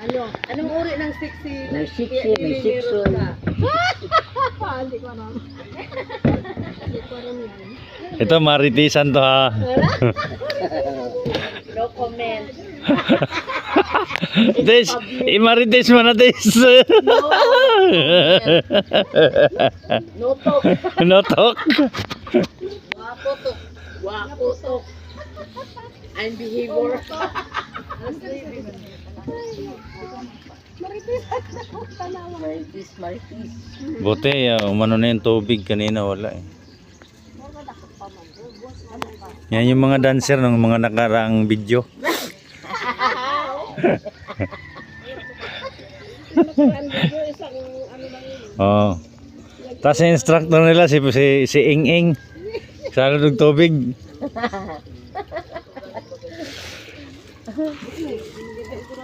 Ano? Anong uri ng sexy? May sexy, may sexy. Hindi ko alam. Hindi ko alam yan. Ito maritisan to ha. No comment. Des, imarites mo na des. No talk. No talk. Wapo to. Wapo to. And behavior. Maritis, maritis. Buti, umano na yung tubig kanina, wala eh. Yan yung mga dancer ng mga nakaraang video. Oh. Tapos yung instructor nila si Ing Ing. Sa ng tubig.